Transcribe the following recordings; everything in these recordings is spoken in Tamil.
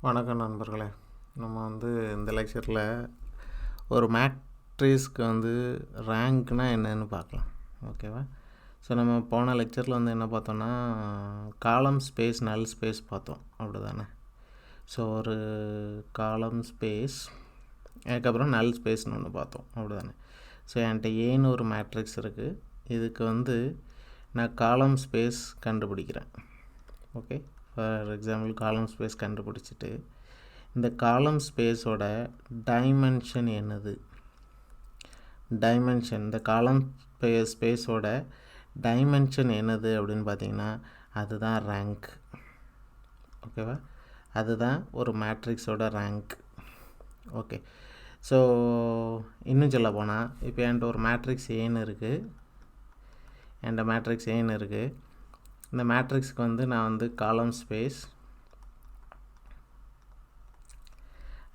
வணக்கம் நண்பர்களே. நம்ம இந்த லெக்சரில் ஒரு மேட்ரிக்ஸ்க்கு ரேங்க்னால் என்னன்னு பார்க்கலாம். ஓகேவா? ஸோ நம்ம போன லெக்சரில் என்ன பார்த்தோன்னா, காலம் ஸ்பேஸ் நல் ஸ்பேஸ் பார்த்தோம். அப்படி தானே? ஸோ ஒரு காலம் ஸ்பேஸ், அதுக்கப்புறம் நல் ஸ்பேஸ்னு ஒன்று பார்த்தோம். அப்படி தானே? ஸோ என்கிட்ட ஏன்னு ஒரு மேட்ரிக்ஸ் இருக்குது. இதுக்கு நான் காலம் ஸ்பேஸ் கண்டுபிடிக்கிறேன். ஓகே, ஃபார் எக்ஸாம்பிள் காலம் ஸ்பேஸ் கண்டுபிடிச்சிட்டு, இந்த காலம் ஸ்பேஸோட டைமென்ஷன் என்னது, டைமென்ஷன் இந்த காலம் ஸ்பேஸோட டைமென்ஷன் என்னது அப்படின்னு பார்த்தீங்கன்னா அதுதான் ரேங்க். ஓகேவா? அதுதான் ஒரு மேட்ரிக்ஸோட ரேங்க். ஓகே, ஸோ இன்னும் சொல்ல போனால், இப்போ என்கிட்ட ஒரு மேட்ரிக்ஸ் ஏன்னு இருக்குது. இந்த மேட்ரிக்ஸ்க்கு நான் காலம் ஸ்பேஸ்,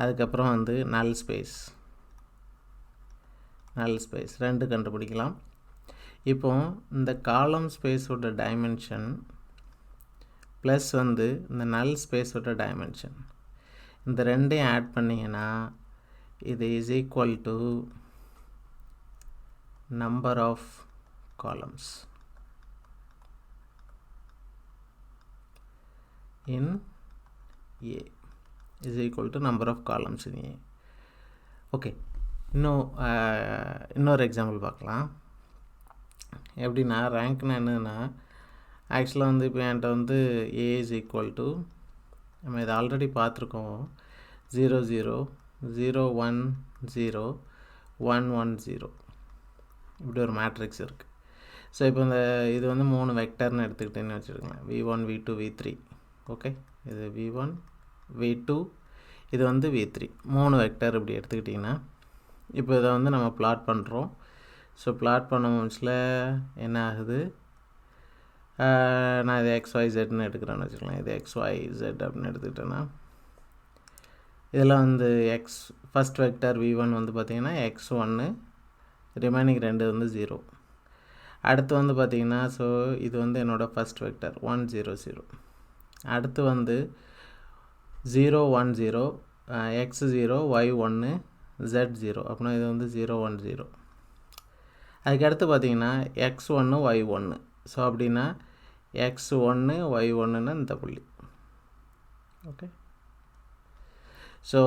அதுக்கப்புறம் நல் ஸ்பேஸ் ரெண்டு கண்டுபிடிக்கலாம். இப்போ இந்த காலம் ஸ்பேஸோட டைமென்ஷன் ப்ளஸ் இந்த நல் ஸ்பேஸோட டைமென்ஷன், இந்த ரெண்டையும் ஆட் பண்ணிங்கன்னா இது is equal to number of columns in A is equal to number of columns in A. Okay, இன்னொரு எக்ஸாம்பிள் பார்க்கலாம். எப்படின்னா, ரேங்க்னா என்னன்னா, ஆக்சுவலாக இப்போ என்கிட்ட A is equal to, நம்ம இதை ஆல்ரெடி பார்த்துருக்கோம், 0 0 0 1 0 1 1 0 இப்படி ஒரு மேட்ரிக்ஸ் இருக்குது. ஸோ இப்போ இது 3 வெக்டர்னு எடுத்துக்கிட்டேன்னு வச்சுருக்கேன். V1 V2 V3. ஓகே, இது V1 V2, இது V3, 3 வெக்டர் இப்படி எடுத்துக்கிட்டிங்கன்னா, இப்போ இதை நம்ம பிளாட் பண்ணுறோம். ஸோ பிளாட் பண்ண முடிச்சில் என்ன ஆகுது, நான் இது XYZன்னு எடுக்கிறேன்னு வச்சுக்கலாம். இது XYZ அப்படின்னு எடுத்துக்கிட்டேன்னா, இதில் எக்ஸ் ஃபஸ்ட் வெக்டர் V1 பார்த்திங்கன்னா X1, ரிமைனிங் 2 0. அடுத்து பார்த்திங்கன்னா, ஸோ இது என்னோடய ஃபஸ்ட் வெக்டர் 1 0 0. அடுத்து 0 1 0, X0 Y1 Z0, அப்படின்னா இது 0 1 0. அதுக்கடுத்து பார்த்திங்கன்னா X1 Y1. ஸோ அப்படின்னா X1 Y1ன்னு இந்த புள்ளி. ஓகே, ஸோ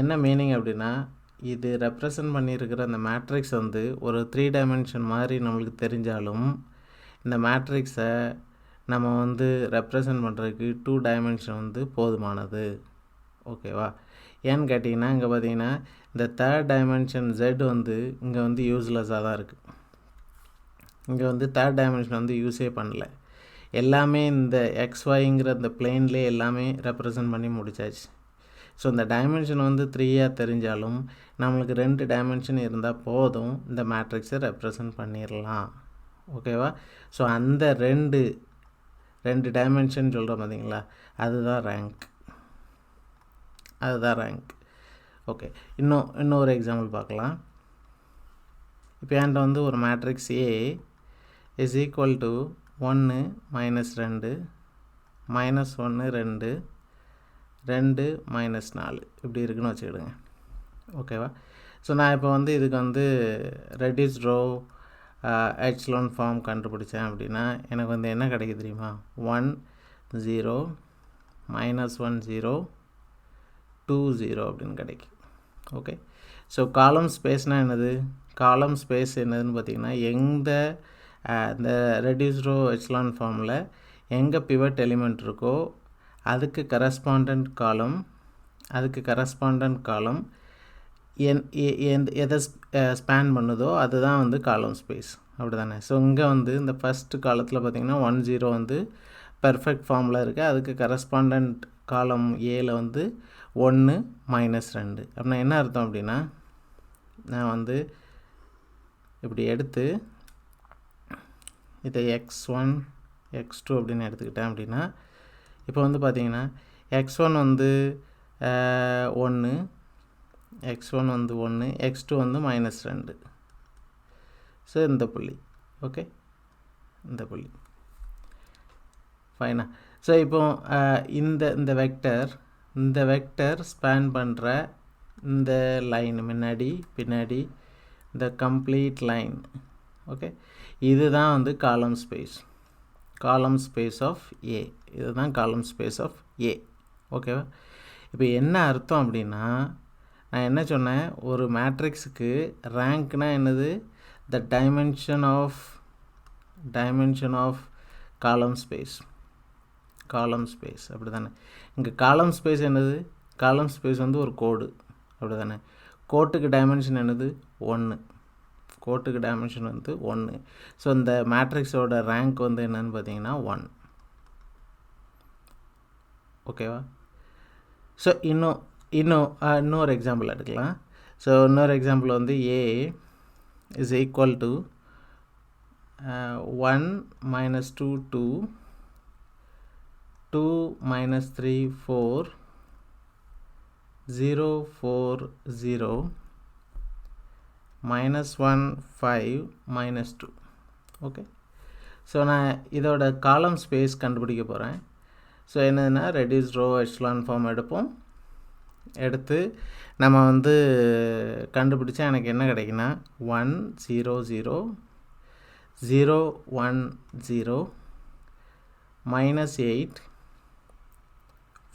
என்ன மீனிங் அப்படின்னா, இது ரெப்ரசன்ட் பண்ணியிருக்கிற அந்த மேட்ரிக்ஸ் ஒரு 3 டைமென்ஷன் மாதிரி நம்மளுக்கு தெரிஞ்சாலும், இந்த மேட்ரிக்ஸை நம்ம ரெப்ரசன்ட் பண்ணுறதுக்கு 2 டைமென்ஷன் போதுமானது. ஓகேவா? ஏன்னு கேட்டிங்கன்னா, இங்கே பார்த்தீங்கன்னா இந்த 3rd டைமென்ஷன் Z இங்கே யூஸ்லெஸ்ஸாக தான் இருக்குது. இங்கே 3rd டைமென்ஷன் யூஸே பண்ணல. எல்லாமே இந்த XYங்கிற இந்த பிளேன்லேயே எல்லாமே ரெப்ரசன்ட் பண்ணி முடிச்சாச்சு. ஸோ இந்த டைமென்ஷன் 3ஆக தெரிஞ்சாலும் நம்மளுக்கு 2 டைமென்ஷன் இருந்தால் போதும், இந்த மேட்ரிக்ஸை ரெப்ரசன்ட் பண்ணிடலாம். ஓகேவா? ஸோ அந்த ரெண்டு டைமென்ஷன் சொல்கிறோம் பார்த்தீங்களா, அதுதான் ரேங்க். ஓகே, இன்னொரு எக்ஸாம்பிள் பார்க்கலாம். இப்போ என்கிட்ட ஒரு matrix A is equal to 1 -2 -1 2 2 -4 இப்படி இருக்குன்னு வச்சுக்கிடுங்க. ஓகேவா? ஸோ நான் இப்போ இதுக்கு ரெடியூஸ் ரோ எச்லோன் ஃபார்ம் கண்டுபிடிச்சேன் அப்படின்னா எனக்கு என்ன கிடைக்குது தெரியுமா, 1 0 -1 0 2 0 அப்படின்னு கிடைக்கும். ஓகே, ஸோ காலம் ஸ்பேஸ்னால் என்னது, காலம் ஸ்பேஸ் என்னதுன்னு பார்த்திங்கன்னா, இந்த ரெடியூஸ் ரோ எச்லான் ஃபார்மில் எங்கே பிவட் எலிமெண்ட் இருக்கோ அதுக்கு கரஸ்பாண்டன்ட் காலம் எதை ஸ்பேன் பண்ணுதோ அதுதான் காலம் ஸ்பேஸ். அப்படி தானே? ஸோ இங்கே இந்த ஃபஸ்ட்டு காலத்தில் பார்த்திங்கன்னா 1 0 பெர்ஃபெக்ட் ஃபார்மில் இருக்குது. அதுக்கு கரஸ்பாண்டன்ட் காலம் ஏல 1 -2. அப்படின்னா என்ன அர்த்தம் அப்படின்னா, நான் இப்படி எடுத்து இதை X1 X2 அப்படின்னு எடுத்துக்கிட்டேன் அப்படின்னா, இப்போ பார்த்திங்கன்னா X1 1, X1 1, X2 -2. ஸோ இந்த புள்ளி. ஓகே, இந்த புள்ளி ஃபைனா. ஸோ இப்போ இந்த வெக்டர் இந்த வெக்டர் ஸ்பேன் பண்ணுற இந்த லைன் முன்னாடி பின்னாடி இந்த கம்ப்ளீட் லைன். ஓகே, இதுதான் வந்து காலம் ஸ்பேஸ் ஆஃப் ஏ. இதுதான் காலம் ஸ்பேஸ் ஆஃப் ஏ. ஓகேவா? இப்போ என்ன அர்த்தம் அப்படின்னா, நான் என்ன சொன்னேன், ஒரு மேட்ரிக்ஸுக்கு ரேங்க்னா என்னது? The dimension of column space அப்படி தானே. இங்கே காலம் ஸ்பேஸ் என்னது? காலம் ஸ்பேஸ் வந்து ஒரு கோடு, அப்படி தானே. கோட்டுக்கு டைமென்ஷன் என்னது? 1. கோட்டுக்கு டைமென்ஷன் வந்து 1. ஸோ இந்த மேட்ரிக்ஸோட ரேங்க் வந்து என்னன்னு பார்த்தீங்கன்னா 1. ஓகேவா? ஸோ இன்னொரு எக்ஸாம்பிள் எடுக்கலாம். ஸோ இன்னொரு எக்ஸாம்பிள் வந்து ஏ is equal to 1 minus 2 2 2 minus 3 4 0 4 0 minus 1 5 minus 2. Okay, so நான் இதோட காலம் ஸ்பேஸ் கண்டுபிடிக்க போகிறேன். ஸோ என்னதுன்னா ரெடியூஸ் ரோ எச்லான் ஃபார்ம் எடுத்து நம்ம வந்து கண்டுபிடிச்சா எனக்கு என்ன கிடைக்குன்னா 1 0 0 0 1 0 minus 8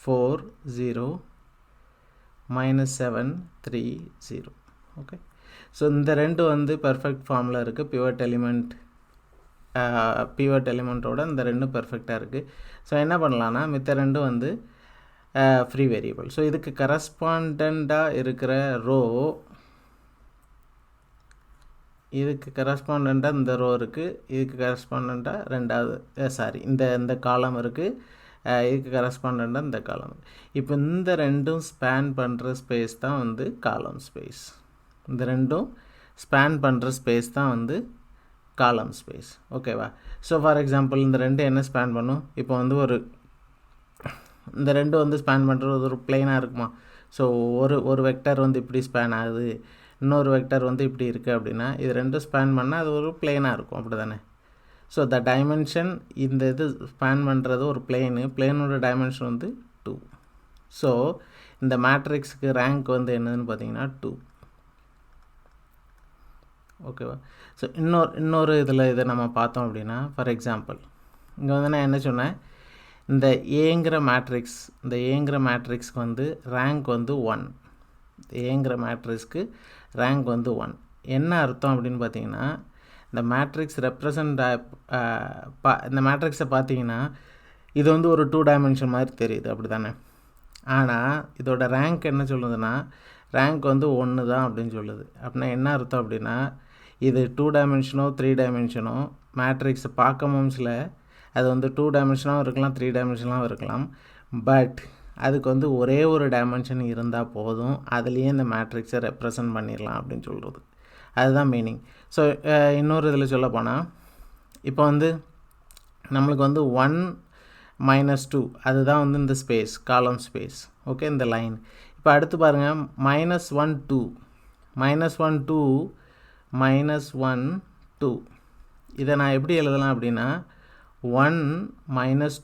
4 0 minus 7 3 0. ஓகே, ஸோ இந்த ரெண்டு வந்து பெர்ஃபெக்ட் ஃபார்மில் இருக்குது. பிவட் எலிமெண்ட்டோட இந்த ரெண்டும் பெர்ஃபெக்டாக இருக்குது. ஸோ என்ன பண்ணலான்னா மித்த ரெண்டும் வந்து ஃப்ரீ வேரியபிள். ஸோ இதுக்கு கரஸ்பாண்டண்ட்டாக இருக்கிற ரோ, இதுக்கு கரஸ்பாண்டண்ட்டாக இந்த ரோ இருக்குது, இதுக்கு கரஸ்பாண்டண்ட்டாக ரெண்டாவது இந்த காலம் இருக்குது, இதுக்கு கரஸ்பாண்டண்ட்டாக இந்த காலம். இப்போ இந்த ரெண்டும் ஸ்பேன் பண்ணுற ஸ்பேஸ் தான் வந்து காலம் ஸ்பேஸ். இந்த ரெண்டும் ஸ்பேன் பண்ணுற ஸ்பேஸ் தான் வந்து காலம் ஸ்பேஸ். ஓகேவா? ஸோ ஃபார் எக்ஸாம்பிள் இந்த ரெண்டு என்ன ஸ்பேன் பண்ணும்? இப்போ வந்து இந்த ரெண்டு வந்து ஸ்பேன் பண்ணுறது ஒரு பிளெயினாக இருக்குமா? ஸோ ஒரு வெக்டர் வந்து இப்படி ஸ்பேன் ஆகுது, இன்னொரு வெக்டர் வந்து இப்படி இருக்குது அப்படின்னா இது ரெண்டும் ஸ்பேன் பண்ணால் அது ஒரு பிளெயினாக இருக்கும், அப்படி தானே. ஸோ த டைமென்ஷன், இந்த இது ஸ்பேன் பண்ணுறது ஒரு பிளெயினோட டைமென்ஷன் வந்து 2. ஸோ இந்த மேட்ரிக்ஸுக்கு ரேங்க் வந்து என்னதுன்னு பார்த்தீங்கன்னா 2. ஓகேவா? ஸோ இன்னொரு இதை நம்ம பார்த்தோம் அப்படின்னா, ஃபார் எக்ஸாம்பிள் இங்கே வந்து நான் என்ன சொன்னேன், இந்த ஏங்கிற மேட்ரிக்ஸ்க்கு வந்து ரேங்க் வந்து 1. ஏங்கிற மேட்ரிக்ஸ்க்கு ரேங்க் வந்து 1. என்ன அர்த்தம் அப்படின்னு பார்த்தீங்கன்னா, இந்த மேட்ரிக்ஸ் இந்த மேட்ரிக்ஸை பார்த்தீங்கன்னா இது வந்து ஒரு 2 டைமென்ஷன் மாதிரி தெரியுது, அப்படி தானே. ஆனால் இதோட ரேங்க் என்ன சொல்லுதுன்னா, ரேங்க் வந்து 1 தான் அப்படின்னு சொல்லுது. அப்படின்னா என்ன அர்த்தம் அப்படின்னா, இது 2 டைமென்ஷனோ 3 டைமென்ஷனோ மேட்ரிக்ஸை பார்க்கமோம்ஸில் அது வந்து 2 டைமென்ஷனாகவும் இருக்கலாம், 3 டைமென்ஷனாகவும் இருக்கலாம். பட் அதுக்கு வந்து ஒரே ஒரு டைமென்ஷன் இருந்தால் போதும், அதுலேயே இந்த மேட்ரிக்ஸை ரெப்ரசன்ட் பண்ணிடலாம் அப்படின்னு சொல்கிறது. அதுதான் மீனிங். ஸோ இன்னொரு இதில் சொல்ல போனால், இப்போ வந்து நம்மளுக்கு வந்து 1 minus 2 அதுதான் வந்து இந்த ஸ்பேஸ், காலம் ஸ்பேஸ். ஓகே, இந்த லைன். இப்போ அடுத்து பாருங்கள், -1 2 -1 2 -1 2. இதை நான் எப்படி எழுதலாம் அப்படின்னா, 1 -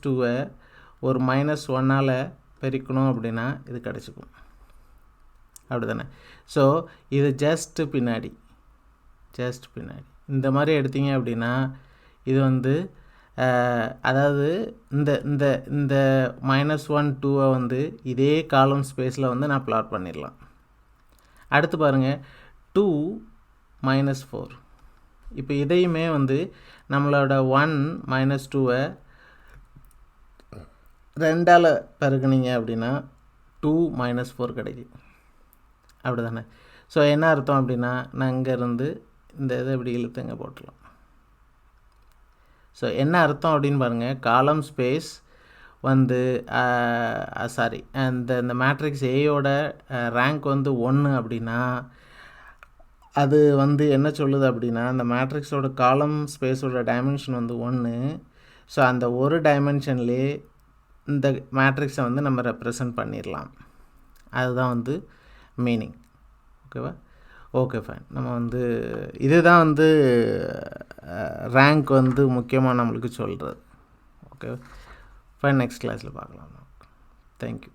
2 ஒரு -1ஆல் பெருக்கணும் அப்படின்னா இது கிடச்சிக்கும், அப்படி தானே. ஸோ இது ஜஸ்ட் பின்னாடி இந்த மாதிரி எடுத்தீங்க அப்படின்னா இது வந்து அதாவது இந்த இந்த இந்த -1 2 வந்து இதே காலம் ஸ்பேஸில் வந்து நான் பிளாட் பண்ணிடலாம். அடுத்து பாருங்கள் 2 - 4. இப்போ இதையுமே வந்து நம்மளோட 1 - 2 2ஆல் பெருக்குனீங்க அப்படின்னா 2 - 4 கிடைக்கும், அப்படி தானே. ஸோ என்ன அர்த்தம் அப்படின்னா, நான் இங்கேருந்து இந்த இதை இப்படி இழுத்துங்க போட்டுடலாம். ஸோ என்ன அர்த்தம் அப்படின்னு பாருங்கள், காலம் ஸ்பேஸ் வந்து இந்த மேட்ரிக்ஸ் ஏயோட ரேங்க் வந்து 1 அப்படின்னா அது வந்து என்ன சொல்லுது அப்படின்னா, அந்த மேட்ரிக்ஸோட காலம் ஸ்பேஸோட டைமென்ஷன் வந்து 1. ஸோ அந்த ஒரு டைமென்ஷன்லேயே இந்த மேட்ரிக்ஸை வந்து நம்ம ரெப்ரசன்ட் பண்ணிடலாம். அதுதான் வந்து மீனிங். ஓகேவா? Okay fine. நம்ம வந்து இதுதான் வந்து ரேங்க் வந்து முக்கியமாக நம்மளுக்கு சொல்கிறது. ஓகே ஃபைன், நெக்ஸ்ட் கிளாஸில் பார்க்கலாம். தேங்க்யூ.